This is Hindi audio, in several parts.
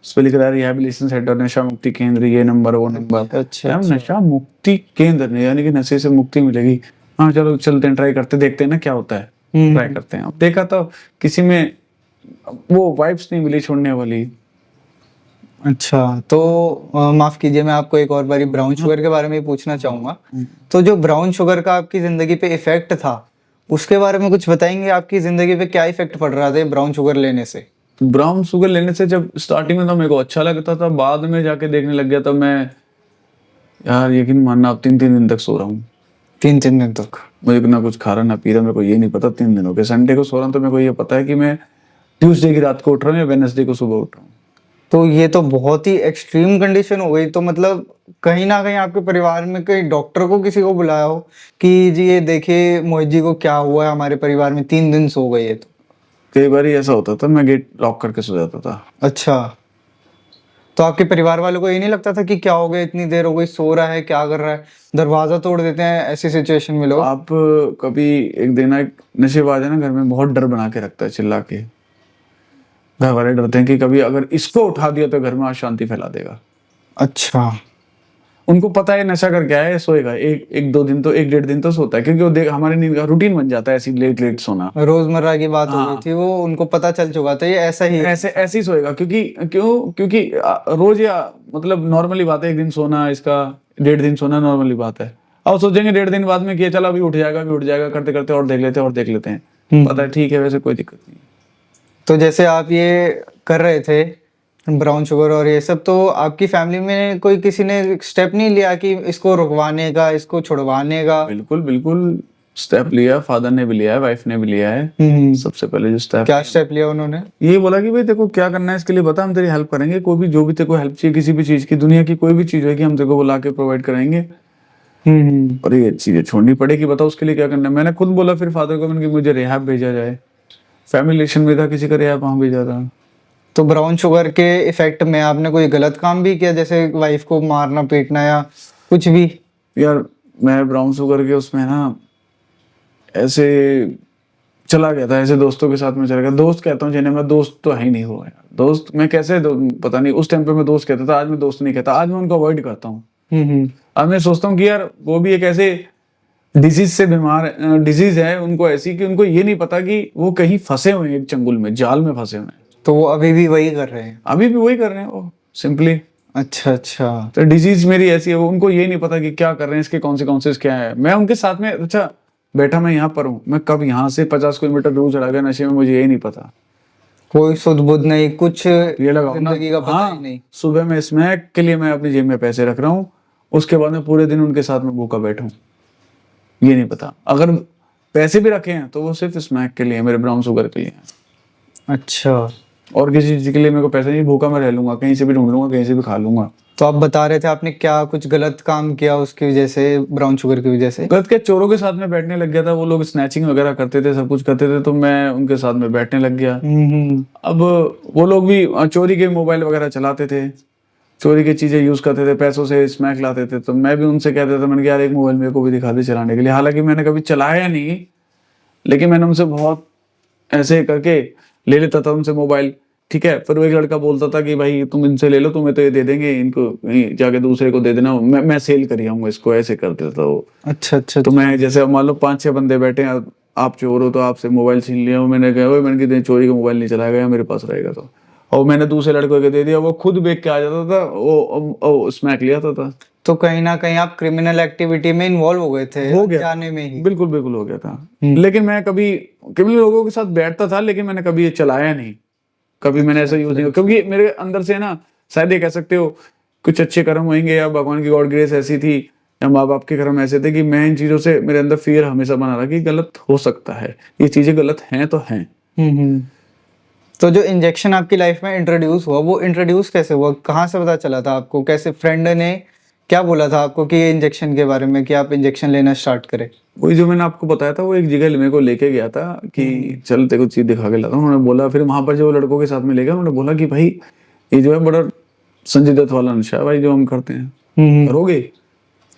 उस पे लिख रहा है रिहैबिलिटेशन सेंटर, नशा मुक्ति केंद्र, ये नंबर वो नंबर। अच्छा हम अच्छा। नशा मुक्ति केंद्र नहीं, यानी कि नशे से मुक्ति मिलेगी। हाँ चलो चलते हैं, ट्राई करते, देखते हैं ना क्या होता है, ट्राई करते हैं। अब देखा तो किसी में वो वाइब्स नहीं मिली छोड़ने वाली। अच्छा तो माफ कीजिए, मैं आपको एक और बारी ब्राउन शुगर के बारे में ही पूछना चाहूंगा। तो जो ब्राउन शुगर का आपकी जिंदगी पे इफेक्ट था, उसके बारे में कुछ बताएंगे? आपकी जिंदगी पे क्या इफेक्ट पड़ रहा था ब्राउन शुगर लेने से? ब्राउन शुगर लेने से जब स्टार्टिंग में तो मेरे को अच्छा लगता था, बाद में जाके देखने लग गया, तो मैं यार यकीन मानना अब 3-3 दिन तक सो रहा हूँ। 3-3 दिन तक? मुझे ना कुछ खा रहा ना पी रहा, मेरे को ये नहीं पता 3 दिन हो गए। संडे को सो रहा हूँ तो मेरे को ये पता है कि मैं ट्यूसडे की रात को उठ रहा हूँ या वेडनेसडे को सुबह उठ रहा हूँ। तो ये तो बहुत ही एक्सट्रीम कंडीशन हो गई। तो मतलब कहीं ना कहीं आपके परिवार में कहीं डॉक्टर को किसी को बुलाया हो कि जी ये देखिए मोहित जी को क्या हुआ है, हमारे परिवार में 3 दिन सो गए? तो कई बार ऐसा होता था, मैं गेट लॉक करके सो जाता था। अच्छा, तो आपके परिवार वालों को ये नहीं लगता था कि क्या हो गया, इतनी देर हो गई, सो रहा है, क्या कर रहा है? दरवाजा तोड़ देते हैं ऐसी सिचुएशन में लोग। आप कभी एक दिन ना, एक नशेबाज है ना घर में, बहुत डर बना के रखता है चिल्ला के। घर वाले डरते हैं कि कभी अगर इसको उठा दिया तो घर में अशांति फैला देगा। अच्छा। उनको पता है नशा करके आया है, सोएगा एक एक 2 दिन तो, 1-1.5 दिन तो सोता है, क्योंकि वो देख हमारे नींद का रूटीन बन जाता है ऐसी लेट लेट सोना। रोजमर्रा की बात हो गई हाँ। थी, वो उनको पता चल चुका था ये ऐसा ही। ऐसे ही सोएगा, क्योंकि रोज या मतलब नॉर्मली बात है, एक दिन सोना इसका, 1.5 दिन सोना नॉर्मली बात है। अब सोचेंगे 1.5 दिन बाद में किया, चलो अभी उठ जाएगा, अभी उठ जाएगा, करते करते और देख लेते हैं। पता है ठीक है, वैसे कोई दिक्कत नहीं। तो जैसे आप ये कर रहे थे ब्राउन शुगर और ये सब, तो आपकी फैमिली में कोई किसी ने स्टेप नहीं लिया कि इसको रुकवाने का, इसको छुड़वाने का? बिल्कुल बिल्कुल स्टेप लिया, फादर ने भी लिया है, वाइफ ने भी लिया है। सबसे पहले जो स्टेप, क्या स्टेप लिया उन्होंने? ये बोला कि भाई देखो क्या करना है, इसके लिए बता, हम तेरी हेल्प करेंगे। कोई भी जो भी तेरे को हेल्प चाहिए किसी भी चीज की, दुनिया की कोई भी चीज है कि हम तेरे को बुला के प्रोवाइड करेंगे। और ये चीजें छोड़नी पड़ेगी, बताओ उसके लिए क्या करना है। मैंने खुद बोला फिर फादर को, मैंने कि मुझे रिहैब भेजा जाए। फैमिली रिलेशन में था, किसी का रिहैब वहां भेजा था। तो ब्राउन शुगर के इफेक्ट में आपने कोई गलत काम भी किया, जैसे वाइफ को मारना पीटना या कुछ भी? यार मैं ब्राउन शुगर के उसमें ना ऐसे चला गया था, ऐसे दोस्तों के साथ में चला गया। दोस्त कहता हूँ जिन्हें मैं, दोस्त तो है ही नहीं वो यार। दोस्त मैं कैसे पता नहीं, उस टाइम पे मैं दोस्त कहता था, आज मैं दोस्त नहीं कहता, आज मैं उनको अवॉइड करता हूँ। आज मैं सोचता हूँ कि यार वो भी एक ऐसे डिजीज से बीमार, डिजीज है उनको ऐसी कि उनको ये नहीं पता कि वो कहीं फंसे हुए हैं, एक चंगुल में, जाल में फंसे हुए हैं। तो वो अभी भी वही कर रहे हैं? अभी भी वही कर रहे हैं वो, सिंपली। अच्छा अच्छा। तो डिजीज मेरी ऐसी है, वो उनको ये नहीं पता कि क्या कर रहे हैं, इसके कॉन्सिक्वेंसेस क्या है। मैं उनके साथ में, अच्छा बैठा मैं यहाँ पर हूँ, मैं कब यहाँ से 50 किलोमीटर दूर चला गया नशे में, मुझे यही नहीं पता। कोई सुध बुध नहीं, कुछ ये लगाओ ना, जिंदगी का पता ही नहीं। सुबह में स्मैक के लिए मैं अपनी जेब में पैसे रख रहा हूँ, उसके बाद में पूरे दिन उनके साथ में भूखा बैठूं, ये नहीं पता। अगर पैसे भी रखे हैं तो वो सिर्फ स्मैक के लिए, मेरे ब्राउन शुगर के लिए। अच्छा। और किसी चीज के लिए मेरे को पैसे नहीं, भूखा मैं रह लूंगा, कहीं से भी ढूंढ लूंगा, कहीं से भी खा लूंगा। तो आप बता रहे थे आपने क्या कुछ गलत काम किया उसकी वजह से, ब्राउन शुगर की वजह से? गलत क्या, चोरों के साथ में बैठने लग गया था। वो लोग स्नैचिंग वगैरह करते थे, सब कुछ करते थे, तो मैं उनके साथ में बैठने लग गया। अब वो लोग भी चोरी के मोबाइल वगैरह चलाते थे, चोरी की चीजें यूज करते थे, पैसों से स्मैक लाते थे। तो मैं भी उनसे कहता था, मैंने कहा यार एक मोबाइल मेरे को भी दिखा दे चलाने के लिए। हालांकि मैंने कभी चलाया नहीं, लेकिन मैंने उनसे बहुत ऐसे करके ले लेता था उनसे मोबाइल। ठीक है, फिर वो एक लड़का बोलता था कि भाई तुम इनसे ले लो, तुम्हें तो ये दे देंगे, इनको कहीं जाके दूसरे को दे देना, मैं सेल कर आऊंगा इसको, ऐसे कर देता था वो। अच्छा अच्छा। तो मैं जैसे मान लो 5-6 बंदे बैठे हैं, आप चोर हो तो आपसे मोबाइल छीन लिया, मैंने कहा मैंने कहा चोरी का मोबाइल नहीं चलाएगा या मेरे पास रहेगा तो। और मैंने दूसरे लड़के को दे दिया, वो खुद बेच के आ जाता था, वो स्मैक लिया था। तो कहीं ना कहीं आप क्रिमिनल एक्टिविटी में इन्वॉल्व हो गए थे? हो गया, जाने में ही? बिल्कुल बिल्कुल हो गया था। लेकिन मैं कभी लोगों के साथ बैठता था, लेकिन मैंने कभी ये चलाया नहीं, कभी मैंने ऐसा यूज नहीं, क्योंकि मेरे अंदर से ना, शायद ये कह सकते हो कुछ अच्छे कर्म होंगे या भगवान की गॉड ग्रेस ऐसी थी या माँ बाप के कर्म ऐसे थे कि मैं इन चीजों से, मेरे अंदर फियर हमेशा बना रहा कि गलत हो सकता है, ये चीजें गलत हैं तो हैं। तो जो इंजेक्शन आपकी लाइफ में इंट्रोड्यूस हुआ, वो इंट्रोड्यूस कैसे हुआ? कहाँ से पता चला था आपको? कैसे फ्रेंड ने क्या बोला था आपको कि ये इंजेक्शन के बारे में, कि आप इंजेक्शन लेना स्टार्ट करें? वही जो मैंने आपको बताया था, वो एक जगह मेरे को लेके गया था कि चल तेरे को चीज दिखा के लाता हूँ। उन्होंने बोला, फिर वहां पर जो लड़कों के साथ में ले गया, उन्होंने बोला कि भाई ये जो है बड़ा संजय दत्त वाला नशा है भाई, जो हम करते हैं, करोगे?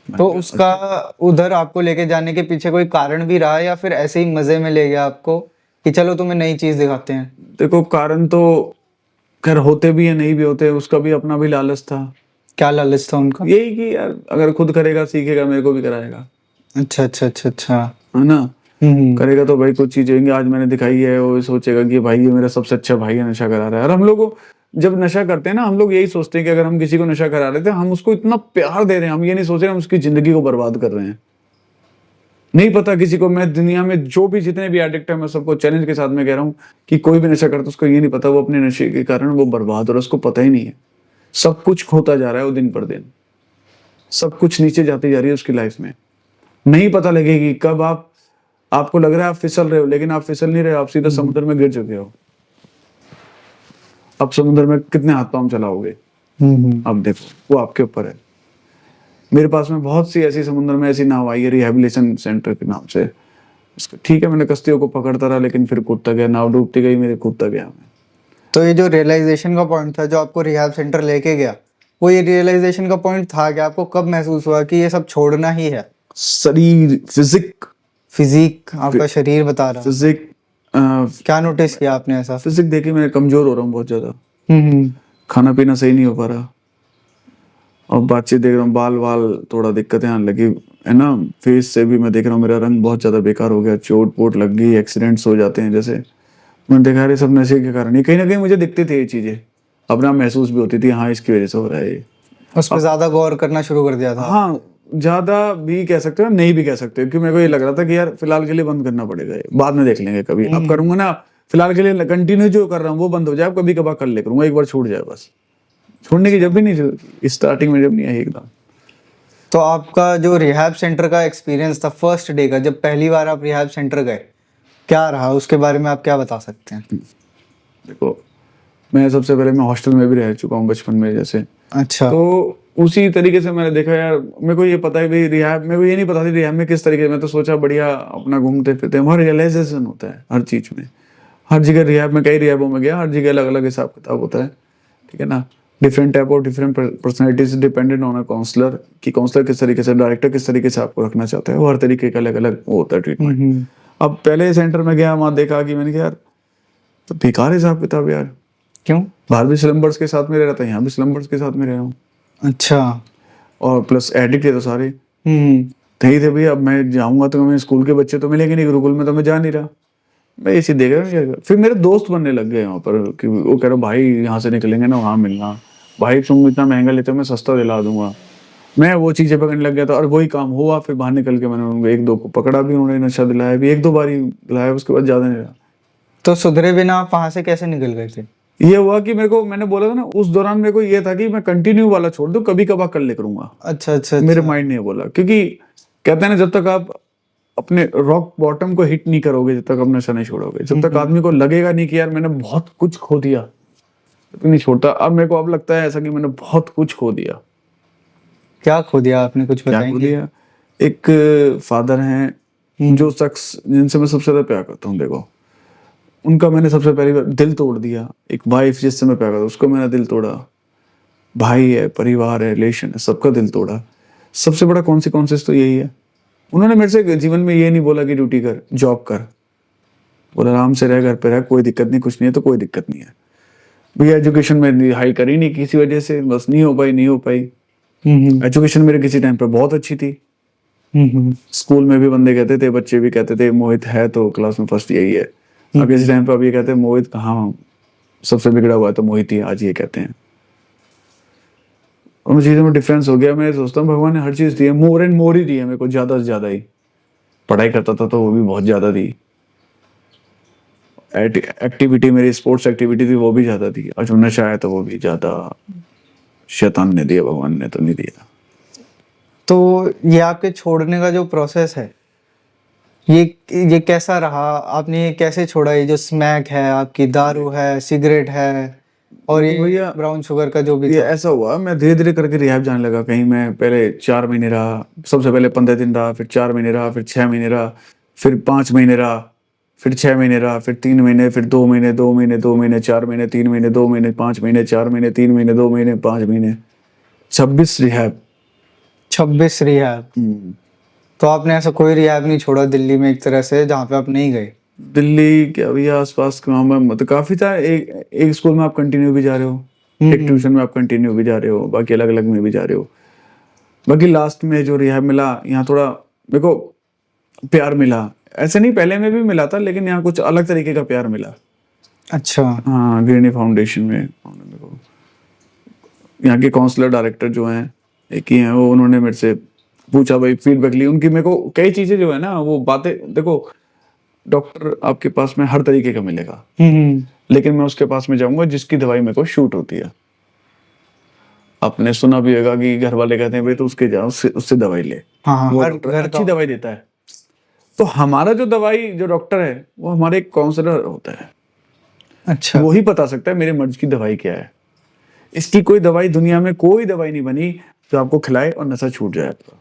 तो उसका उधर आपको लेके जाने के पीछे कोई कारण भी रहा, या फिर ऐसे ही मजे में ले गया आपको कि चलो तुम्हें नई चीज दिखाते हैं? देखो कारण तो खैर होते भी है नहीं भी होते, उसका भी अपना भी लालच था। क्या लालच था उनका? यही कि यार अगर खुद करेगा सीखेगा मेरे को भी कराएगा, अच्छा अच्छा अच्छा अच्छा। है ना। हम्म। करेगा तो भाई कुछ चीजें होंगी, आज मैंने दिखाई है वो सोचेगा कि भाई ये मेरा सबसे अच्छा भाई है, नशा करा रहा है। और हम लोग को जब नशा करते हैं ना, हम लोग यही सोचते हैं कि अगर हम किसी को नशा करा रहे थे, हम उसको इतना प्यार दे रहे हैं, हम ये नहीं सोच रहे हम उसकी जिंदगी को बर्बाद कर रहे हैं। नहीं पता किसी को, मैं दुनिया में जो भी जितने भी एडिक्ट है, मैं सबको चैलेंज के साथ में कह रहा हूँ कि कोई भी नशा करता है उसको ये नहीं पता वो अपने नशे के कारण वो बर्बाद हो रहा है, उसको पता ही नहीं है। सब कुछ खोता जा रहा है वो दिन पर दिन, सब कुछ नीचे जाती जा रही है उसकी लाइफ में। नहीं पता लगेगी कब आपको लग रहा है आप फिसल रहे हो, लेकिन आप फिसल नहीं रहे, आप सीधा समुद्र में गिर चुके हो। अब समुद्र में कितने हाथ पांव चलाओगे, अब देखो वो आपके ऊपर है। मेरे पास में बहुत सी ऐसी समुद्र में ऐसी नाव आई है रिहैबिलिटेशन सेंटर के नाम से। ठीक है मैंने कश्तियों को पकड़ता रहा, लेकिन फिर कूदता गया, नाव डूबती गई, मेरे कूदता गया मैं। तो ये जो रियलाइजेशन का पॉइंट था जो आपको रिहैब सेंटर लेके गया, वो ये रियलाइजेशन का पॉइंट था कि आपको कब महसूस हुआ कि ये सब छोड़ना ही है? शरीर फिजिक आपका शरीर बता रहा? फिजिक क्या नोटिस किया आपने ऐसा? फिजिक देखिए मैं कमजोर हो रहा हूँ बहुत ज्यादा, हम्म। खाना पीना सही नहीं हो पा रहा, और बातचीत देख रहा हूँ, बाल वाल थोड़ा दिक्कतें आने लगी है ना। फेस से भी मैं देख रहा हूँ मेरा रंग बहुत ज्यादा बेकार हो गया, चोट पोट लग गई, एक्सीडेंट्स हो जाते हैं जैसे। मैंने देखा ये सब नशे के कारण ही कहीं ना कहीं मुझे दिखती थी ये चीजें, अपना महसूस भी होती थी, हाँ इसकी वजह से हो रहा है ये। उस पर ज्यादा गौर करना शुरू कर दिया था? हाँ ज्यादा भी कह सकते हो नहीं भी कह सकते हो, क्योंकि मेरे को ये लग रहा था कि यार फिलहाल के लिए बंद करना पड़ेगा ये, बाद में देख लेंगे कभी, अब करूंगा ना। फिलहाल के लिए कंटिन्यू जो कर रहा हूँ वो बंद हो जाए, कभी कभार कर ले करूंगा, एक बार छूट जाए बस। छोड़ने की जब भी नहीं, स्टार्टिंग में जब नहीं आई एकदम। तो आपका जो रिहैब सेंटर का एक्सपीरियंस था फर्स्ट डे का, जब पहली बार आप रिहैब सेंटर गए, क्या रहा उसके बारे में आप क्या बता सकते हैं? देखो मैं सबसे पहले मैं हॉस्टल में भी रह चुका हूँ बचपन में जैसे, अच्छा। तो उसी तरीके से मैंने देखा यार, मेरे को ये पता है भाई रिहैब, मेरे को ये नहीं पता था रिहैब में किस तरीके, मैं तो सोचा बढ़िया अपना घूमते फिरते हैं, वहाँ रियलाइजेशन होता है हर चीज में, हर जगह रिहैब में, कई रिहैबों में गया, हर जगह अलग अलग हिसाब किताब होता है, ठीक है ना। Different type of different personalities dependent on a counsellor, कि काउंसलर किस तरीके से, डायरेक्टर किस तरीके से आपको रखना चाहता है, वो हर तरीके का अलग अलग होता है ट्रीटमेंट। अब पहले सेंटर में गया, वहाँ देखा कि मैंने कहा यार तो बेकार हिसाब किताब यार, क्यों? बाहर भी स्लम्बर्स के साथ में रह रहा था, यहाँ भी स्लम्बर्स के साथ में रह रहा हूँ, अच्छा। और प्लस एडिक्ट है तो सारे हम्म। थे थे भाई। अब मैं जाऊंगा तो मैं स्कूल के बच्चे तो मिलेंगे नहीं, गुरुकुल में तो मैं जा नहीं रहा, मैं इसी देख रहा हूँ। फिर मेरे दोस्त बनने लग गए वहाँ पर, कि वो कह रहे भाई यहाँ से निकलेंगे ना वहाँ मिलना, भाई तुम इतना महंगा लेते हो मैं सस्ता दिला दूंगा। मैं वो चीजें पकड़ने लग गया था, और वही काम हुआ। फिर बाहर निकल के मैंने उनको एक दो को पकड़ा भी, उन्होंने नशा दिलाया भी, एक दो बार ही दिलाया, उसके बाद ज्यादा नहीं रहा। तो सुधरे बिना आप वहां से कैसे निकल गए थे? ये हुआ कि मेरे को, मैंने बोला था ना उस दौरान मेरे को ये था कि मैं कंटिन्यू वाला छोड़ दूं, कभी कभार कर ले करूंगा। अच्छा अच्छा मेरे अच्छा। माइंड ने बोला, क्योंकि कहते हैं ना जब तक आप अपने रॉक बॉटम को हिट नहीं करोगे, जब तक आप नशा नहीं छोड़ोगे, जब तक आदमी को लगेगा नहीं कि यार मैंने बहुत कुछ खो दिया, तो नहीं छोड़ता। अब मेरे को अब लगता है ऐसा कि मैंने बहुत कुछ खो दिया। क्या खो दिया आपने, कुछ क्या खो बताएंगे? दिया? एक फादर हैं जो शख्स जिनसे मैं सबसे ज्यादा प्यार करता हूँ, देखो उनका मैंने सबसे पहली बार दिल तोड़ दिया। एक वाइफ जिससे मैं प्यार करता हूँ उसको मैंने दिल तोड़ा, भाई है, परिवार है, रिलेशन है, सबका दिल तोड़ा। सबसे बड़ा कॉन्सिक्वेंसेस तो यही है। उन्होंने मेरे से जीवन में ये नहीं बोला कि ड्यूटी कर, जॉब कर, बोला आराम से रह, घर पे रह, कोई दिक्कत नहीं, कुछ नहीं है तो कोई दिक्कत नहीं है। भैया एजुकेशन में हाई करी नहीं किसी वजह से, बस नहीं हो पाई, नहीं हो पाई। एजुकेशन मेरे किसी टाइम पे बहुत अच्छी थी, स्कूल में भी बंदे कहते थे, बच्चे भी कहते थे मोहित है तो क्लास में फर्स्ट यही है। अब किसी टाइम पे अब ये कहते हैं मोहित कहाँ सबसे बिगड़ा हुआ है, तो मोहित ही आज ये कहते हैं। उन चीजों में डिफरेंस हो गया। मैं सोचता हूँ भगवान ने हर चीज दी है, मोर एंड मोर ही दी है मेरे को, ज्यादा से ज्यादा ही। पढ़ाई करता था तो वो भी बहुत ज्यादा थी, एक्टिविटी मेरी स्पोर्ट्स एक्टिविटी थी वो भी ज्यादा थी, और जो नशा है तो वो भी ज्यादा शैतान ने दिया, भगवान ने तो नहीं दिया। तो ये आपके छोड़ने का जो प्रोसेस है, ये कैसा रहा? आपने ये कैसे छोड़ा? ये जो स्मैक है, आपकी दारू है, सिगरेट है, और ये भैया ब्राउन शुगर का जो भी ये था? ऐसा हुआ, मैं धीरे धीरे करके रिहैब जाने लगा। कहीं मैं पहले 4 महीने रहा, सबसे पहले 15 दिन रहा, फिर 4 महीने रहा, फिर 6 महीने रहा, फिर 5 महीने रहा, फिर 6 महीने रहा, फिर 3 महीने, फिर 2 महीने, 2 महीने, 2 महीने, 4 महीने, 3 महीने, 2 महीने, 5 महीने, 4 महीने, 3 महीने, 2 महीने, 5 महीने, 26 रिहैब। 26 रिहैब? तो आपने ऐसा कोई रिहैब नहीं छोड़ा दिल्ली में एक तरह से जहाँ पे आप नहीं गए? दिल्ली के अभी आसपास गाँव में मतलब काफी था। एक स्कूल में आप कंटिन्यू भी जा रहे हो, एक ट्यूशन में आप कंटिन्यू भी जा रहे हो, बाकी अलग अलग में भी जा रहे हो। बाकी लास्ट में जो रिहा मिला, यहाँ थोड़ा मेरे को प्यार मिला। ऐसे नहीं, पहले में भी मिला था, लेकिन यहाँ कुछ अलग तरीके का प्यार मिला। अच्छा। हाँ, गिरनी फाउंडेशन में मेरे को यहाँ के काउंसलर डायरेक्टर जो हैं, एक ही हैं, वो उन्होंने मेरे से पूछा, भाई फीडबैक ली उनकी। मेरे को कई चीजें जो है ना, वो बातें देखो, डॉक्टर आपके पास में हर तरीके का मिलेगा, लेकिन मैं उसके पास में जाऊंगा जिसकी दवाई मेरे को शूट होती है। आपने सुना भी होगा कि घर वाले कहते हैं भाई तो उसके जाओ, उससे दवाई ले। हाँ, वो हर डॉक्टर घर अच्छी दवाई देता है। तो हमारा जो दवाई जो डॉक्टर है वो हमारे एक काउंसलर होता है। अच्छा। वही बता सकता है मेरे मर्ज की दवाई क्या है। इसकी कोई दवाई, दुनिया में कोई दवाई नहीं बनी जो आपको खिलाए और नशा छूट जाए आपका।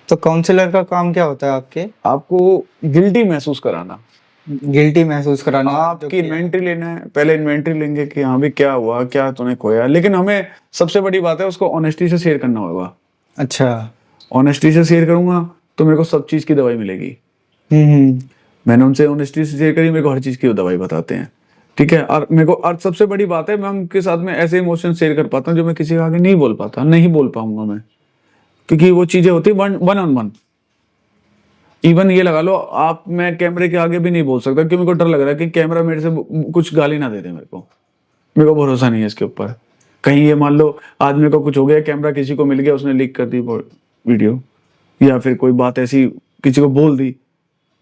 तो काउंसलर का काम क्या होता है आपके? आपको गिल्टी महसूस कराना, गिल्टी महसूस कराना। आपकी इन्वेंट्री लेना है। पहले इन्वेंट्री लेंगे कि हाँ भी क्या हुआ, क्या तूने खोया, लेकिन हमें सबसे बड़ी बात है उसको ऑनेस्टी से शेयर करना होगा। अच्छा। ऑनेस्टी से शेयर करूंगा तो मेरे को सब चीज की दवाई मिलेगी। मैंने उनसे ऑनेस्टी से शेयर करी, मेरे को हर चीज की वो दवाई बताते हैं, ठीक है। और मेरे को, और सबसे बड़ी बात है, मैं उनके साथ में ऐसे इमोशन शेयर कर पाता हूँ जो मैं किसी के आगे नहीं बोल पाता, नहीं बोल पाऊंगा मैं, क्योंकि वो चीजें होती है वन ऑन वन। इवन ये लगा लो आप, मैं कैमरे के आगे भी नहीं बोल सकता क्योंकि मेरे को डर लग रहा है कि कैमरा मेरे से कुछ गाली ना दे दे। मेरे को भरोसा नहीं है इसके ऊपर। कहीं ये मान लो आज मेरे को कुछ हो गया, कैमरा किसी को मिल गया, उसने लीक कर दी वीडियो, या फिर कोई बात ऐसी किसी को बोल दी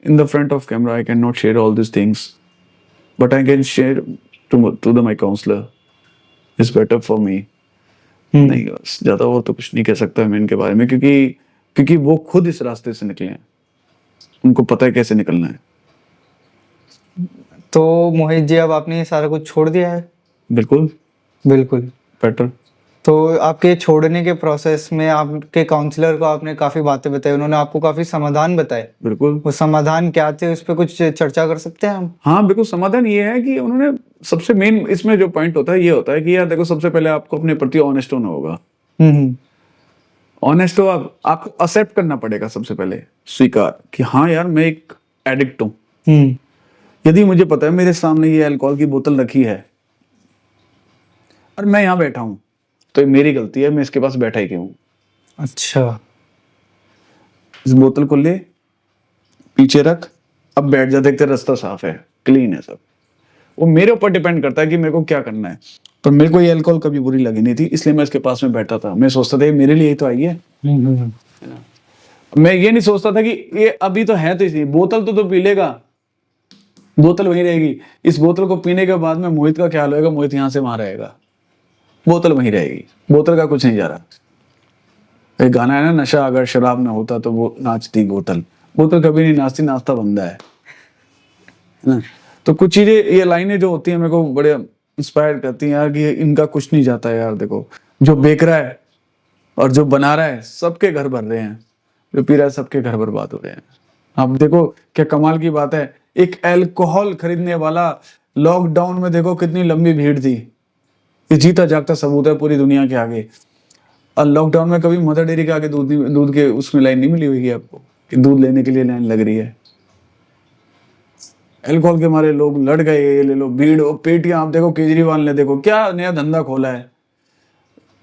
in the front of camera, I can not share all this things, but I can share to the my counselor, is better for me. नहीं, बस ज्यादा और तो कुछ नहीं कह सकता मैं इनके बारे में, क्योंकि वो खुद इस रास्ते से निकले हैं, उनको पता है कैसे निकलना है। तो मोहित जी, अब आपने ये सारा कुछ छोड़ दिया है? बिल्कुल बिल्कुल। बेटर। तो आपके छोड़ने के प्रोसेस में आपके काउंसलर को आपने काफी बातें बताई, उन्होंने आपको काफी समाधान बताए। बिल्कुल। वो समाधान क्या थे, उस पर कुछ चर्चा कर सकते हैं हम? हाँ बिल्कुल, समाधान ये है कि उन्होंने सबसे मेन इसमें जो पॉइंट होता है ये होता है कि यार देखो, सबसे पहले आपको अपने प्रति ऑनेस्ट होना होगा। ऑनेस्ट हो आप, आपको एक्सेप्ट करना पड़ेगा सबसे पहले, स्वीकार कि हाँ यार मैं एक एडिक्ट हूँ। यदि मुझे पता है मेरे सामने ये अल्कोहल की बोतल रखी है और मैं यहाँ बैठा हूँ, तो ये मेरी गलती है, मैं इसके पास बैठा ही क्यों हूँ। अच्छा। इस बोतल को ले, पीछे रख, अब बैठ जा, देखते रास्ता साफ है, क्लीन है सब। वो मेरे ऊपर डिपेंड करता है कि मेरे को क्या करना है। पर मेरे को ये अल्कोहल कभी बुरी लगी नहीं थी, इसलिए मैं इसके पास में बैठा था। मैं सोचता था ये मेरे लिए ही तो आई है। मैं ये नहीं सोचता था कि ये अभी तो है, तो इसलिए बोतल तो पी लेगा, बोतल वहीं रहेगी। इस बोतल को पीने के बाद में मोहित का ख्याल होगा, मोहित यहाँ से वहां रहेगा, बोतल वहीं रहेगी, बोतल का कुछ नहीं जा रहा। एक गाना है ना, नशा अगर शराब ना होता तो वो नाचती बोतल। बोतल कभी नहीं नाचती, नाचता बंदा है ना। तो कुछ चीजें, ये लाइनें जो होती हैं मेरे को बड़े इंस्पायर करती हैं यार, कि इनका कुछ नहीं जाता है यार। देखो, जो बेच रहा है और जो बना रहा है, सबके घर भर रहे हैं, जो पी रहा है सबके घर बर्बाद हो रहे हैं। आप देखो क्या कमाल की बात है, एक अल्कोहल खरीदने वाला, लॉकडाउन में देखो कितनी लंबी भीड़ थी। ये जीता जागता सबूत है पूरी दुनिया के आगे। और लॉकडाउन में कभी मदर डेयरी के आगे दूध के उसमें लाइन नहीं मिली हुई है आपको, कि दूध लेने के लिए लाइन लग रही है। अल्कोहल के मारे लोग लड़ गए, ये ले लो भीड़ और पेटियां। आप देखो केजरीवाल ने देखो क्या नया धंधा खोला है,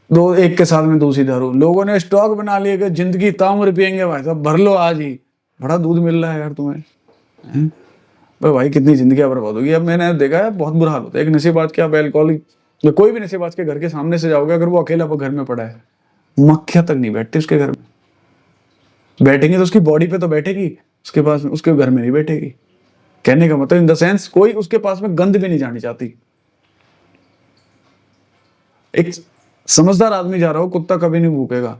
दो एक के साथ में दूसरी दारू। लोगों ने स्टॉक बना लिया कि जिंदगी ताउम्र पियेंगे भाई साहब, भर लो आज ही, बड़ा दूध मिल रहा है यार तुम्हें। भाई कितनी जिंदगी बर्बाद होगी। अब मैंने देखा है बहुत बुरा हाल होता है। एक नशेबाज के, आप अल्कोहल या कोई भी नशेबाज के घर के सामने से जाओगे, अगर वो अकेला घर में पड़ा है, मक्खियां तक नहीं बैठती उसके घर में। बैठेंगे तो उसकी बॉडी पे तो बैठेगी, उसके पास में, उसके घर में नहीं बैठेगी। कहने का मतलब इन द सेंस, कोई उसके पास में गंध भी नहीं जानी चाहती। एक समझदार आदमी जा रहा हो, कुत्ता कभी नहीं भूकेगा।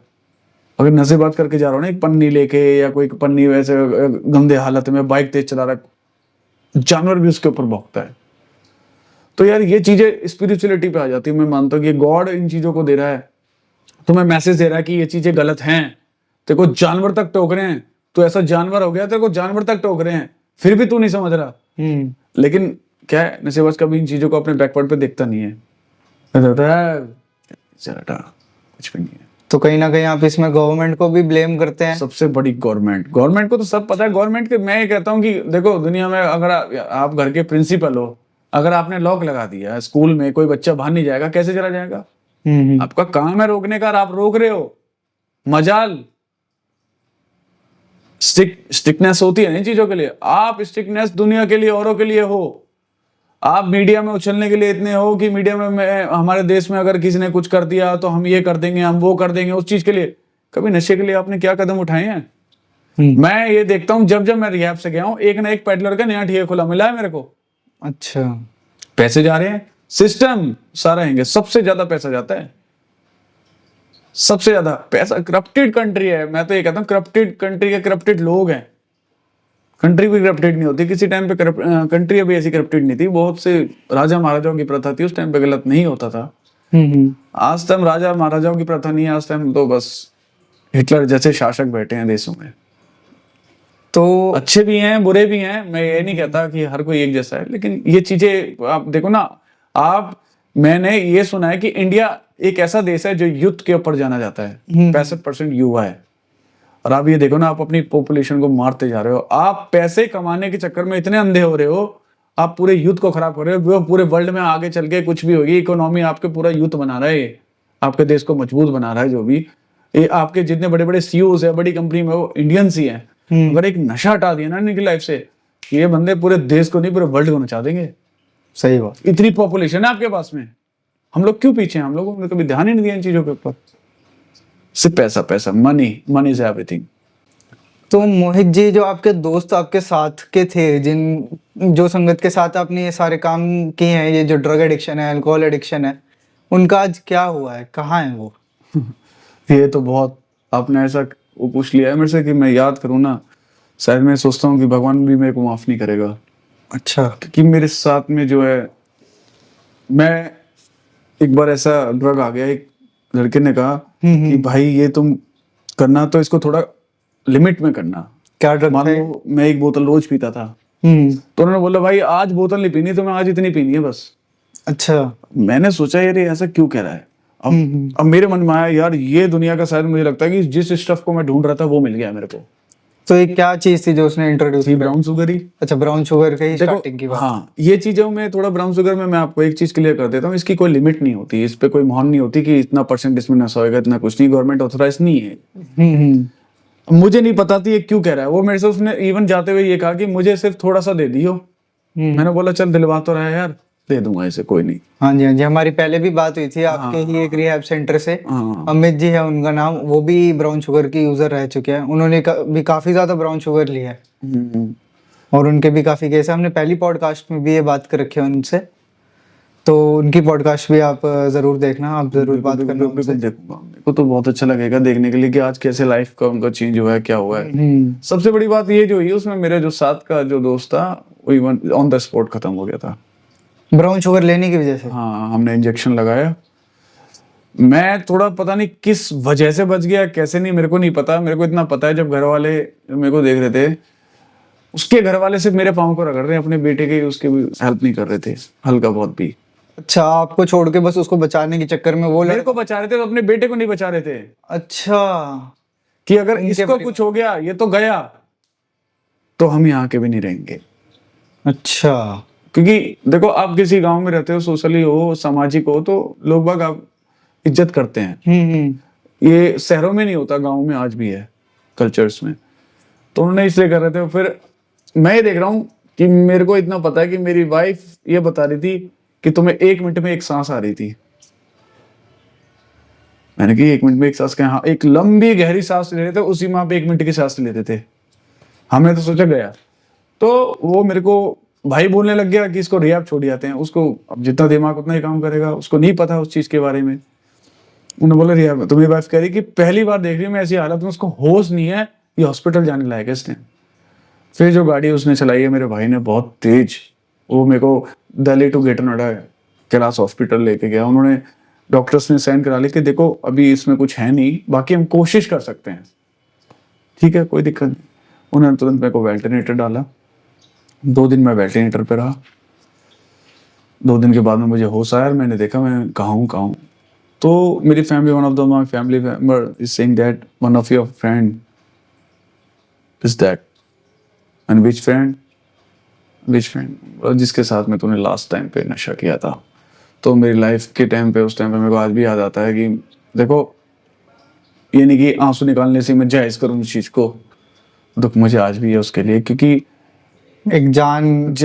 अगर नशेबाज करके जा रहा हो ना, एक पन्नी लेके, या कोई पन्नी वैसे गंदे हालत में बाइक तेज चला रहा है, जानवर भी उसके ऊपर भौंकता है। तो यार ये चीजें स्पिरिचुअलिटी पे आ जाती है। मैं मानता हूँ कि गॉड इन चीजों को दे रहा है, तुम्हें मैसेज दे रहा है कि ये चीजें गलत हैं। तेरे को जानवर तक टोक रहे हैं, तो ऐसा जानवर हो गया, तेरे को जानवर तक टोक रहे हैं, फिर भी तू नहीं समझ रहा। लेकिन क्या है, नशेबाज कभी इन चीजों को अपने बैकवर्ड पे देखता नहीं है, कुछ भी नहीं है। तो कहीं ना कहीं आप इसमें गवर्नमेंट को भी ब्लेम करते हैं। सबसे बड़ी गवर्नमेंट को तो सब पता है। गवर्नमेंट के, मैं ये कहता हूँ कि देखो दुनिया में अगर आप घर के प्रिंसिपल हो, अगर आपने लॉक लगा दिया स्कूल में, कोई बच्चा बाहर नहीं जाएगा, कैसे चला जाएगा? आपका काम है रोकने का और आप रोक रहे हो। मजाल स्टिकनेस होती है इन चीजों के लिए। आप स्टिकनेस दुनिया के लिए, औरों के लिए हो। आप मीडिया में उछलने के लिए इतने हो कि मीडिया में हमारे देश में अगर किसी ने कुछ कर दिया तो हम ये कर देंगे, हम वो कर देंगे। उस चीज के लिए, कभी नशे के लिए आपने क्या कदम उठाए हैं? मैं ये देखता हूँ जब मैं रिहैब से गया हूँ, एक ना एक पेडलर का नया ठेका खुला मिला है मेरे को। अच्छा, पैसे जा रहे हैं, सिस्टम सारा हैंगे, सबसे ज्यादा पैसा जाता है, सबसे ज्यादा पैसा। करप्टेड कंट्री है, मैं तो ये कहता हूँ करप्टेड कंट्री के करप्टेड लोग हैं। कंट्री भी करप्टेड नहीं होती किसी टाइम पे, कंट्री अभी ऐसी करप्टेड नहीं थी। बहुत से राजा महाराजाओं की प्रथा थी उस टाइम पे, गलत नहीं होता था। आज टाइम राजा महाराजाओं की प्रथा नहीं है, आज टाइम तो बस हिटलर जैसे शासक बैठे हैं देशों में। तो अच्छे भी हैं, बुरे भी हैं, मैं ये नहीं कहता कि हर कोई एक जैसा है, लेकिन ये चीजें आप देखो ना। मैंने ये सुना है कि इंडिया एक ऐसा देश है जो युद्ध के ऊपर जाना जाता है। 65% युवा है। और आप ये देखो ना, आप अपनी पॉपुलेशन को मारते जा रहे हो। आप पैसे कमाने के चक्कर में इतने अंधे हो रहे हो, आप पूरे युद्ध को खराब कर रहे हो। पूरे वर्ल्ड में आगे चल के कुछ भी होगी, इकोनॉमी आपके पूरा युद्ध बना रहा है, आपके देश को मजबूत बना रहा है। जो भी ये आपके जितने बड़े बड़े सीईओज है बड़ी कंपनी में, वो इंडियंस ही हैं। अगर एक नशा हटा दिया ना इनकी लाइफ से, ये बंदे पूरे देश को नहीं, पूरे वर्ल्ड को नचा देंगे। सही बात। इतनी पॉपुलेशन है आपके पास में, हम लोग क्यों पीछे हैं? हम लोगों ने कभी ध्यान ही नहीं दिया इन चीजों के ऊपर। सिर्फ पैसा पैसा, मनी इज एवरीथिंग। तो मोहित जी, जो आपके दोस्त आपके साथ के थे, जो संगत के साथ आपने ये सारे काम किए हैं, ये जो ड्रग एडिक्शन है, अल्कोहल एडिक्शन है, उनका आज क्या हुआ है, कहाँ है वो? ये तो बहुत आपने ऐसा वो पूछ लिया है मेरे से कि मैं याद करूँ ना, शायद मैं सोचता हूँ कि भगवान भी मेरे को माफ नहीं करेगा। अच्छा। क्योंकि मेरे साथ में जो है, मैं एक बार ऐसा ड्रग आ गया, एक लड़के ने कहा कि भाई ये तुम करना तो इसको थोड़ा लिमिट में करना। क्या ड्रग? मान लो मैं एक बोतल रोज पीता था, तो उन्होंने बोला भाई आज बोतल नहीं पीनी, तो मैं आज इतनी पीनी है बस। अच्छा। मैंने सोचा यार ये ऐसा क्यों कह रहा है। अब मेरे मन में आया यार, ये दुनिया का शायद मुझे लगता है कि जिस स्टफ को मैं ढूंढ रहा था वो मिल गया मेरे को। तो ये क्या चीज थी जो उसने इंट्रोड्यूस की? ब्राउन शुगर ही। अच्छा, ब्राउन शुगर की स्टार्टिंग की बात। हाँ, ये चीजों में थोड़ा ब्राउन शुगर में मैं आपको एक चीज क्लियर कर देता हूँ, इसकी कोई लिमिट नहीं होती, इस पे कोई मोहर नहीं होती कि इतना % इसमें नशा होएगा, इतना कुछ नहीं। गवर्नमेंट ऑथराइज नहीं है। मुझे नहीं पता थी ये क्यों कह रहा है वो मेरे से। उसने इवन जाते हुए ये कहा कि मुझे सिर्फ थोड़ा सा दे दियो। मैंने बोला चल दिलवा तो रहा है यार, दे दूंगा इसे, कोई नहीं। हाँ जी, हाँ जी, हमारी पहले भी बात हुई थी आपके ही एक रिहैब सेंटर से। अमित जी है उनका नाम, वो भी ब्राउन शुगर की यूजर रह चुके हैं। उन्होंने भी काफी ज्यादा ब्राउन शुगर लिया है और उनके भी काफी केस है। हमने पहली पॉडकास्ट में भी ये बात कर रखी है उनसे, तो उनकी पॉडकास्ट भी आप जरूर देखना, आप जरूर बात करना उनसे। देखूंगा, मेरे को तो बहुत अच्छा लगेगा देखने के लिए कि आज कैसे लाइफ का उनका चेंज हुआ है, क्या हुआ है। सबसे बड़ी बात ये जो हुई, उसमें मेरे जो साथ का जो दोस्त था वो इवन ऑन द स्पॉट खत्म हो गया था, ब्राउन शुगर लेने की वजह से। हाँ, हमने इंजेक्शन लगाया। मैं थोड़ा पता नहीं किस वजह से बच गया, कैसे नहीं, मेरे को नहीं पता। मेरे को इतना पता है जब घर वाले मेरे को देख रहे थे, उसके घर वाले सिर्फ मेरे पाँव को रगड़ रहे हैं, अपने बेटे के उसके भी हेल्प नहीं कर रहे थे हल्का बहुत भी। अच्छा, आपको छोड़ के बस उसको बचाने के चक्कर में वो मेरे को बचा रहे थे, तो अपने बेटे को नहीं बचा रहे थे। अच्छा, कि अगर इसको कुछ हो गया, ये तो गया, तो हम यहाँ के भी नहीं रहेंगे। अच्छा, क्योंकि देखो आप किसी गांव में रहते हो, सोशली हो, सामाजिक हो, तो लोग बाग आप इज्जत करते हैं। ये शहरों में नहीं होता, गांव में आज भी है, कल्चर्स में। तो उन्होंने इसलिए कर रहे थे। फिर मैं ये देख रहा हूँ कि मेरे को इतना पता है कि मेरी वाइफ ये बता रही थी कि तुम्हें 1 मिनट में एक सांस आ रही थी। मैंने कहा 1 मिनट में एक सांस क्या? हाँ, एक लंबी गहरी सांस ले रहे थे, उसी में आप 1 मिनट की सांस लेते थे। हमने तो सोचा गया। तो वो मेरे को भाई बोलने लग गया कि इसको रिहैब छोड़ जाते हैं, उसको अब जितना दिमाग उतना ही काम करेगा, उसको नहीं पता उस चीज के बारे में। उन्होंने बोला रिहैब। तो मेरी वाइफ कह रही कि पहली बार देख रही हूँ मैं ऐसी हालत में, उसको होश नहीं है, ये हॉस्पिटल जाने लायक है इसने। फिर जो गाड़ी उसने चलाई है मेरे भाई ने बहुत तेज, वो मेरे को Delhi to Greater Noida Kailash hospital लेके गया। उन्होंने डॉक्टर्स ने साइन करा ली कि देखो अभी इसमें कुछ है नहीं, बाकी हम कोशिश कर सकते हैं। ठीक है, कोई दिक्कत नहीं। उन्होंने तुरंत मेरे को वेंटिलेटर डाला। 2 दिन मैं वेंटिलेटर पे रहा। 2 दिन के बाद में मुझे होश आया और मैंने देखा मैं कहाँ हूँ। तो मेरी family, one of the my family member is saying that one of your friend is that, and which friend, जिसके साथ में तूने लास्ट टाइम पे नशा किया था। तो मेरी लाइफ के टाइम पे, उस टाइम पे मेरे को आज भी याद आता है कि देखो, ये नहीं कि आंसू निकालने से मैं जायज करूं उस चीज को, दुख मुझे आज भी है उसके लिए, क्योंकि एक जान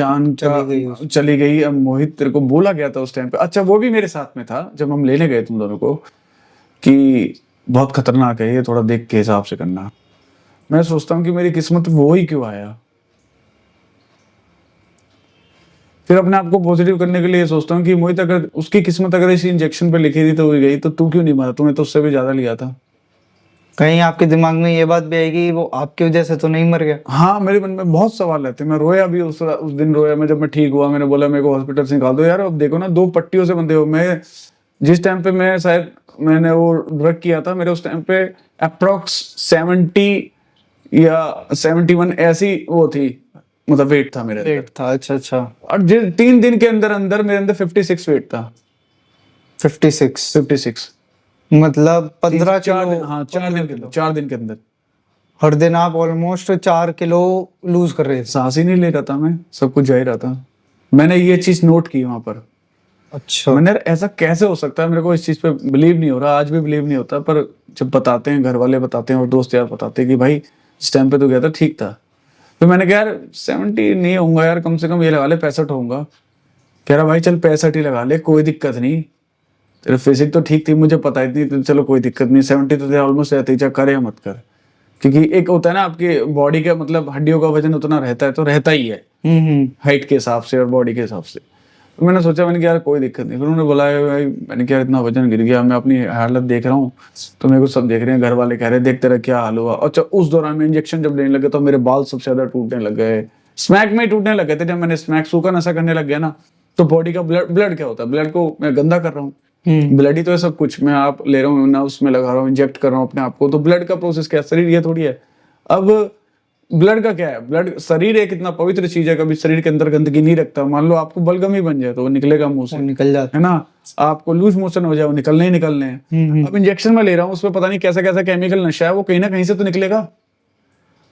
चली गई। अब मोहित, तेरे को बोला गया था उस टाइम पे, अच्छा वो भी मेरे साथ में था जब हम लेने गए तुम दोनों को, कि बहुत खतरनाक है ये, थोड़ा देख के हिसाब से करना। मैं सोचता हूँ कि मेरी किस्मत वो ही क्यों आया। फिर अपने आप को पॉजिटिव करने के लिए सोचता हूँ कि मोहित, अगर उसकी किस्मत अगर इसी इंजेक्शन पे लिखी थी तो वो गई, तो तू क्यों नहीं मरा? तूने तो उससे भी ज्यादा लिया था। कहीं आपके दिमाग में ये बात भी आएगी वो आपकी वजह से तो नहीं मर गया? हाँ, मेरे मन में बहुत सवाल रहते हैं। मैं रोया भी उस दिन रोया मैं, जब मैं ठीक हुआ। मैंने बोला मेरे को हॉस्पिटल से निकाल दो यार। अब देखो ना, 2 पट्टियों से बंधे हो। मैं जिस टाइम पे मैं शायद मैंने वो ड्रग किया था, मेरे उस टाइम पे अप्रोक्स 70 या 71 ऐसी वो थी, मतलब वेट था मेरे वेट था। अच्छा। और 3 दिन के अंदर अंदर मेरे अंदर 56 वेट था। 56 मतलब 15 किलो। हाँ, 4 दिन के अंदर हर दिन आप ऑलमोस्ट 4 किलो लूज कर रहे थे। सांस ही नहीं ले रहा था मैं, सब कुछ जा ही रहा था। मैंने ये चीज नोट की वहां पर। अच्छा। मैंने, ऐसा कैसे हो सकता है? मेरे को इस चीज पे बिलीव नहीं हो रहा, आज भी बिलीव नहीं होता। पर जब बताते हैं, घर वाले बताते हैं और दोस्त यार बताते हैं कि भाई इस टाइम पे तो गया था, ठीक था। तो मैंने कहा यार 70 नहीं होऊंगा यार, कम से कम ये लगा ले 65 होऊंगा। कह रहा भाई चल 65 ही लगा ले, कोई दिक्कत नहीं, तेरा फिजिक तो ठीक थी, मुझे पता ही नहीं, तो चलो कोई दिक्कत नहीं। 70 तो ऑलमोस्ट रहती है, करे या मत कर। क्योंकि एक होता है ना, आपकी बॉडी का मतलब हड्डियों का वजन उतना रहता है, तो रहता ही है हाइट के हिसाब से और बॉडी के हिसाब से। तो मैंने सोचा, मैंने कहा यार कोई दिक्कत नहीं। फिर उन्होंने बोला भाई, मैंने कहा इतना वजन गिर गया, मैं अपनी हालत देख रहा हूँ, तो मेरे को सब देख रहे हैं, घर वाले कह रहे हैं देख तेरा क्या हाल हुआ। अच्छा, उस दौरान में इंजेक्शन जब लेने लगे तो मेरे बाल सबसे ज्यादा टूटने लग गए, स्मैक में टूटने लग गए थे। जब मैंने स्मैक सूखा नशा करने लग गया ना, तो बॉडी का ब्लड क्या होता है, ब्लड को मैं गंदा कर रहा हूँ। ब्लड ही तो है सब कुछ, मैं आप ले रहा हूँ ना, उसमें लगा रहा हूँ, इंजेक्ट कर रहा हूँ अपने आप को। तो ब्लड का प्रोसेस क्या है? शरीर ये थोड़ी है। अब ब्लड का क्या है? ब्लड, शरीर एक इतना पवित्र चीज है, कभी शरीर के अंदर गंदगी नहीं रखता। मान लो आपको बलगम ही बन जाए तो वो निकलेगा मुंह से, निकल जाता है ना। आपको लूज मोशन हो जाए, वो निकलने ही निकलने हैं। अब इंजेक्शन में ले रहा हूँ, उसमें पता नहीं कैसा कैसा केमिकल नशा है, वो कहीं ना कहीं से तो निकलेगा।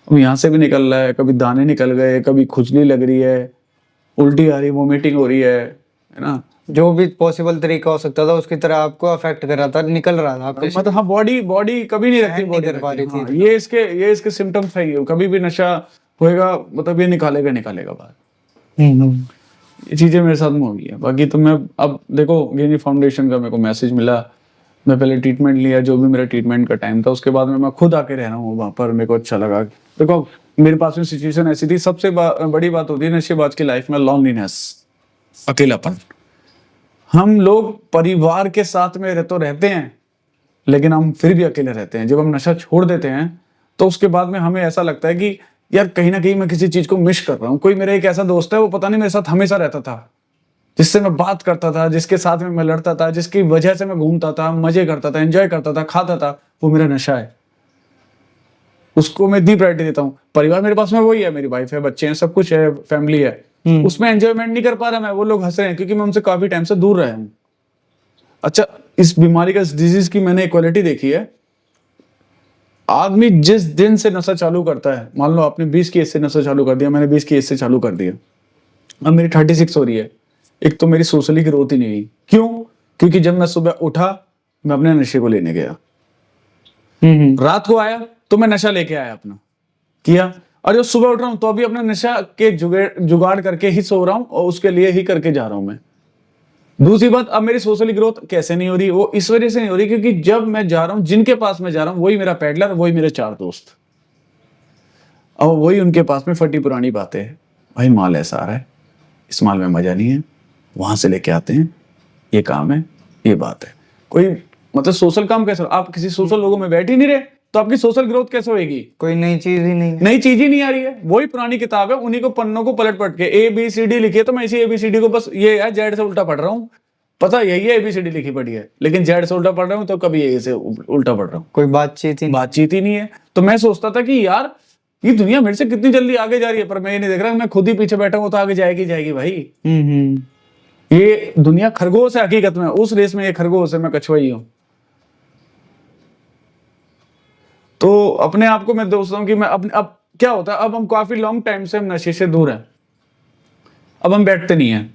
अब यहाँ से भी निकल रहा है, कभी दाने निकल गए, कभी खुजली लग रही है, उल्टी आ रही, वोमिटिंग हो रही है ना। जो भी पॉसिबल तरीका हो सकता था उसकी तरह आपको अफेक्ट कर रहा था, निकल रहा था आपके। मतलब हाँ, बॉडी कभी नहीं रखती, बॉडी कर पा रही थी। हाँ, ये इसके सिम्टम्स है। ये कभी भी नशा होएगा, मतलब ये निकालेगा बाहर। ये चीजें मेरे साथ में हुई है। बाकी तो मैं, अब देखो, गिनी फाउंडेशन का मेरे को मैसेज मिला, मैं पहले ट्रीटमेंट लिया, जो भी मेरा ट्रीटमेंट का टाइम था, उसके बाद में मैं खुद आके रह रहा हूँ वहां पर। मेरे को अच्छा लगा। देखो, मेरे पास में सिचुएशन ऐसी थी, सबसे बड़ी बात होती है नशेबाज की लाइफ में लॉनलीनेस, अकेलापन। हम लोग परिवार के साथ में तो रहते हैं, लेकिन हम फिर भी अकेले रहते हैं। जब हम नशा छोड़ देते हैं तो उसके बाद में हमें ऐसा लगता है कि यार कहीं ना कहीं मैं किसी चीज को मिस कर रहा हूँ। कोई मेरा एक ऐसा दोस्त है, वो पता नहीं मेरे साथ हमेशा रहता था, जिससे मैं बात करता था, जिसके साथ में मैं लड़ता था, जिसकी वजह से मैं घूमता था, मजे करता था, एंजॉय करता था, खाता था, वो मेरा नशा है। उसको मैं इतनी प्रायोरिटी देता हूँ। परिवार मेरे पास में वही है, मेरी वाइफ है, बच्चे हैं, सब कुछ है, फैमिली है। उसमें एंजॉयमेंट नहीं कर पा रहा मैं। वो लोग हंस रहे हैं क्योंकि मैं उनसे काफी टाइम से दूर रहा हूँ। अच्छा, इस बीमारी का, इस डिजीज की मैंने इक्वालिटी देखी है। आदमी जिस दिन से नशा चालू करता है, मान लो आपने 20 की एज से नशा चालू कर दिया, मैंने 20 की एज से चालू कर दिया, अब मेरी 36 हो रही है। एक तो मेरी सोशली ग्रोथ ही नहीं हुई। क्यों? क्योंकि जब मैं सुबह उठा, मैं अपने नशे को लेने गया, रात को आया तो मैं नशा लेके आया अपना, किया, और जो सुबह उठ रहा हूं तो अभी अपना नशा के जुगाड़ करके ही सो रहा हूं और उसके लिए ही करके जा रहा हूं मैं। दूसरी बात, अब मेरी सोशली ग्रोथ कैसे नहीं हो रही? वो इस वजह से नहीं हो रही क्योंकि जब मैं जा रहा हूं, जिनके पास मैं जा रहा हूं, वही मेरा पैडलर, वही मेरे 4 दोस्त, और वही उनके पास में फटी पुरानी बातें हैं। भाई माल ऐसा आ रहा है, इस माल में मजा नहीं है, वहां से लेके आते हैं, ये काम है, ये बात है। कोई मतलब सोशल काम कैसे? आप किसी सोशल लोगों में बैठ ही नहीं रहे तो आपकी सोशल ग्रोथ कैसे होगी? कोई नई चीज ही नहीं, नई चीज ही नहीं आ रही है। वही पुरानी किताब है, उन्हीं को पन्नों को पलट के ABCD लिखी है, तो मैं इसी ABCD को बस ये है जेड से उल्टा पढ़ रहा हूँ। पता यही है ABCD लिखी पड़ी है, लेकिन जेड से उल्टा पढ़ रहा हूँ, तो कभी ए से उल्टा पढ़ रहा हूँ। कोई बातचीत ही नहीं है। तो मैं सोचता था कि यार ये दुनिया मेरे से कितनी जल्दी आगे जा रही है, पर मैं ये नहीं देख रहा, मैं खुद ही पीछे बैठा हूँ तो आगे जाएगी भाई। ये दुनिया खरगोश है हकीकत में, उस रेस में ये खरगोश है, मैं कछुआ ही हूँ। तो अपने आप को मैं दोस्त हूँ कि मैं अपने अब क्या होता है, अब हम काफी लॉन्ग टाइम से हम नशे से दूर हैं, अब हम बैठते नहीं हैं,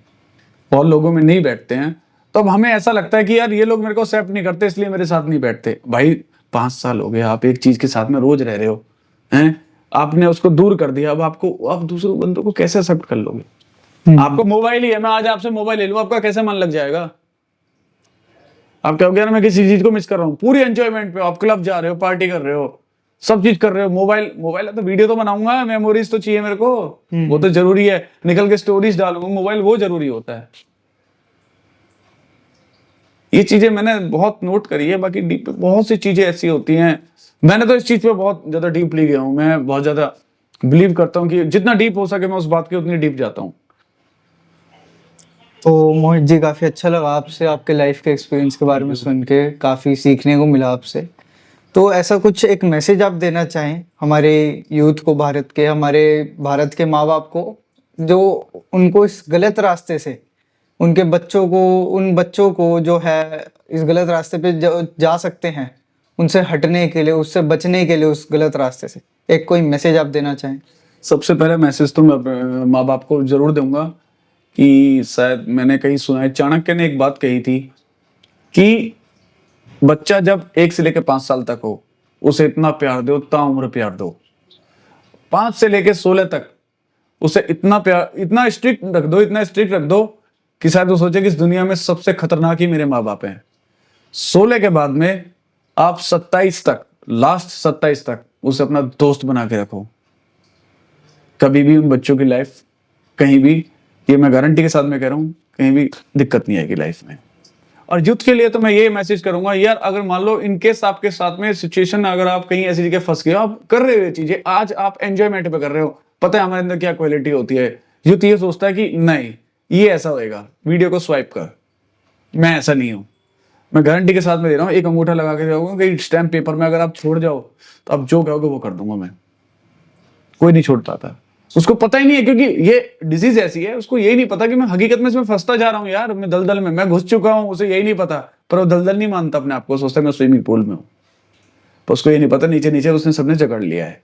बहुत लोगों में नहीं बैठते हैं, तो अब हमें ऐसा लगता है कि यार ये लोग मेरे को एक्सेप्ट नहीं करते इसलिए मेरे साथ नहीं बैठते। भाई 5 साल हो गए आप एक चीज के साथ में रोज रह रहे हो, हैं, आपने उसको दूर कर दिया, अब आपको आप दूसरे बंदों को कैसे एक्सेप्ट कर लोगे? आपको मोबाइल ही है, मैं आज आपसे मोबाइल ले लूं, आपका कैसे मन लग जाएगा? आप कहोगे यार मैं किसी चीज को मिस कर रहा हूँ, पूरी एंजॉयमेंट पे आप क्लब जा रहे हो, पार्टी कर रहे हो, सब चीज कर रहे हो, मोबाइल मोबाइल है तो वीडियो तो बनाऊंगा, मेमोरीज तो चाहिए मेरे को, वो तो जरूरी है, निकल के स्टोरीज डालूंगा, मोबाइल वो जरूरी होता है। ये चीजें मैंने बहुत नोट करी है, बाकी डीप बहुत सी चीजें ऐसी होती हैं, मैंने तो इस चीज पे बहुत ज्यादा डीपली गया हूँ, मैं बहुत ज्यादा बिलीव करता हूँ कि जितना डीप हो सके मैं उस बात के उतनी डीप जाता हूँ। तो मोहित जी काफ़ी अच्छा लगा आपसे आपके लाइफ के एक्सपीरियंस के बारे में सुन के, काफ़ी सीखने को मिला आपसे। तो ऐसा कुछ एक मैसेज आप देना चाहें हमारे यूथ को, हमारे भारत के माँ बाप को, जो उनको इस गलत रास्ते से, उनके बच्चों को, उन बच्चों को जो है इस गलत रास्ते पे जा सकते हैं, उनसे हटने के लिए, उससे बचने के लिए, उस गलत रास्ते से एक कोई मैसेज आप देना चाहें? सबसे पहले मैसेज तो मैं अपने माँ बाप को जरूर दूंगा कि शायद मैंने कहीं सुना है, चाणक्य ने एक बात कही थी कि बच्चा जब 1 से लेकर 5 साल तक हो उसे इतना प्यार दो, ताउम्र प्यार दो, 5 से लेकर 16 तक उसे इतना प्यार, इतना स्ट्रिक्ट रख दो, इतना स्ट्रिक्ट रख दो कि शायद वो सोचे कि इस दुनिया में सबसे खतरनाक ही मेरे माँ बाप हैं। 16 के बाद में आप 27 तक, लास्ट 27 तक उसे अपना दोस्त बना के रखो। कभी भी उन बच्चों की लाइफ कहीं भी, ये मैं गारंटी के साथ में कह रहा हूँ, कहीं भी दिक्कत नहीं आएगी लाइफ में। और यूथ के लिए तो मैं ये मैसेज करूंगा यार, अगर मान लो इनकेस आपके साथ में सिचुएशन, अगर आप कहीं ऐसी जगह फंस गए, आप कर रहे हो ये चीजें, आज आप एंजॉयमेंट पे कर रहे हो, पता है हमारे अंदर क्या क्वालिटी होती है, यूथ ये सोचता है कि नहीं ये ऐसा होएगा, वीडियो को स्वाइप कर, मैं ऐसा नहीं हूं। मैं गारंटी के साथ में दे रहा हूँ, एक अंगूठा लगा के जाऊंगा कि स्टैम्प पेपर में अगर आप छोड़ जाओ तो आप जो कहोगे वो कर दूंगा मैं, कोई नहीं छोड़ पाता। उसको पता ही नहीं है, क्योंकि ये डिजीज ऐसी है, उसको यही नहीं पता कि मैं हकीकत में इसमें फंसता जा रहा हूँ यार, मैं दलदल में मैं घुस चुका हूँ, उसे यही नहीं पता। पर वो दलदल नहीं मानता अपने आप को, सोचता है मैं स्विमिंग पूल में हूँ, पर उसको ये नहीं पता नीचे नीचे उसने सबने जकड़ लिया है।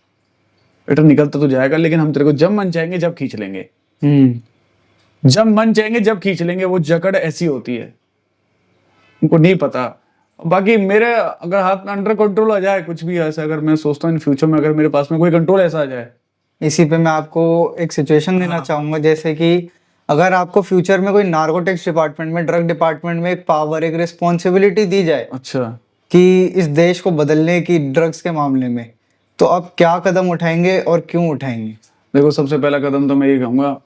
बेटा निकलता तो जाएगा, लेकिन हम तेरे को जब मन चाहेंगे जब खींच लेंगे, जब मन चाहेंगे जब खींच लेंगे, वो जकड़ ऐसी होती है, उनको नहीं पता। बाकी मेरे अगर हाथ में अंडर कंट्रोल आ जाए कुछ भी ऐसा, अगर मैं सोचता हूँ इन फ्यूचर में अगर मेरे पास में कोई कंट्रोल ऐसा आ जाए। इसी पे मैं आपको एक सिचुएशन देना चाहूंगा, जैसे कि अगर आपको फ्यूचर में कोई नार्कोटिक्स डिपार्टमेंट में, ड्रग डिपार्टमेंट में एक पावर, एक रिस्पॉन्सिबिलिटी दी जाए अच्छा, कि इस देश को बदलने की ड्रग्स के मामले में, तो आप क्या कदम उठाएंगे और क्यों उठाएंगे? देखो सबसे पहला कदम तो मैं ये कहूंगा,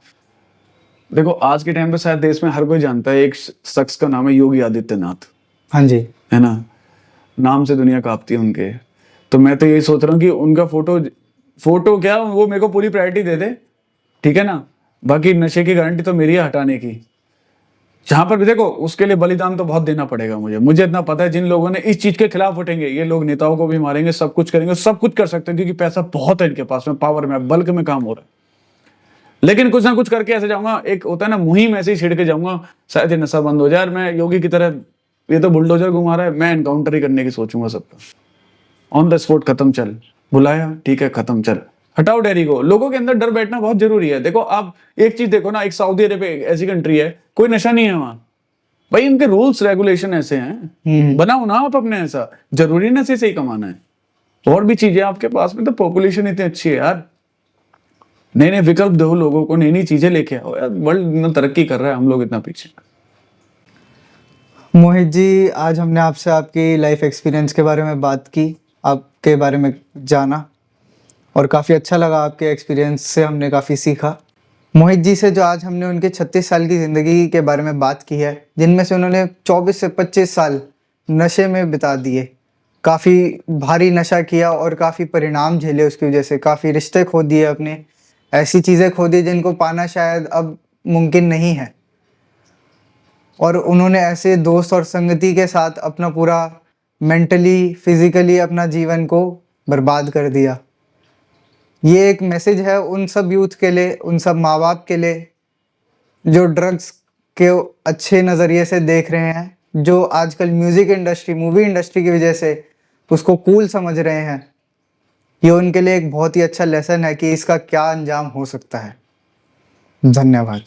देखो आज के टाइम पे शायद देश में हर कोई जानता है एक शख्स का नाम है योगी आदित्यनाथ, हाँ जी। है ना, नाम से दुनिया कांपती है उनके। तो मैं तो यही सोच रहा हूँ कि उनका फोटो क्या, वो मेरे को पूरी प्रायोरिटी दे दे, ठीक है ना, बाकी नशे की गारंटी तो मेरी है हटाने की। जहां पर भी देखो उसके लिए बलिदान तो बहुत देना पड़ेगा मुझे इतना पता है, जिन लोगों ने इस चीज के खिलाफ उठेंगे ये लोग नेताओं को भी मारेंगे, सब कुछ करेंगे, सब कुछ कर सकते हैं, क्योंकि पैसा बहुत है इनके पास में, पावर में, बल्क में काम हो रहा है। लेकिन कुछ ना कुछ करके ऐसे जाऊंगा, एक होता है ना मुहिम ऐसे ही छिड़ के जाऊंगा, शायद ये नशा बंद हो जाए। यार मैं योगी की तरह, ये तो बुलडोजर घुमा रहा है, मैं एनकाउंटर ही करने की सोचूंगा सबका, ऑन द स्पॉट खत्म, चल बुलाया ठीक है खत्म, चल हटाओ डैरी को। लोगों के अंदर डर बैठना बहुत जरूरी है। देखो आप एक चीज देखो ना, एक सऊदी अरेबिया ऐसी कंट्री है, कोई नशा नहीं है वहां, भाई इनके रूल्स रेगुलेशन ऐसे हैं, बनाओ ना आप अपने, ऐसा जरूरी नशे से ही कमाना है, और भी चीजें आपके पास में, तो पॉपुलेशन इतनी अच्छी है यार, नए नए विकल्प दो लोगों को, नई नई चीजें लेके आओ यार, वर्ल्ड इतना तरक्की कर रहा है, हम लोग इतना पीछे। मोहित जी, आज हमने आपसे आपकी लाइफ एक्सपीरियंस के बारे में बात की, आपके बारे में जाना, और काफ़ी अच्छा लगा, आपके एक्सपीरियंस से हमने काफ़ी सीखा। मोहित जी से जो आज हमने उनके 36 साल की ज़िंदगी के बारे में बात की है, जिनमें से उन्होंने 24 से 25 साल नशे में बिता दिए, काफ़ी भारी नशा किया और काफ़ी परिणाम झेले उसकी वजह से, काफ़ी रिश्ते खो दिए अपने, ऐसी चीज़ें खो दी जिनको पाना शायद अब मुमकिन नहीं है, और उन्होंने ऐसे दोस्त और संगति के साथ अपना पूरा मेंटली, फिजिकली अपना जीवन को बर्बाद कर दिया। ये एक मैसेज है उन सब यूथ के लिए, उन सब माँ बाप के लिए जो ड्रग्स के अच्छे नज़रिए से देख रहे हैं, जो आजकल म्यूज़िक इंडस्ट्री, मूवी इंडस्ट्री की वजह से उसको कूल समझ रहे हैं, ये उनके लिए एक बहुत ही अच्छा लेसन है कि इसका क्या अंजाम हो सकता है। धन्यवाद।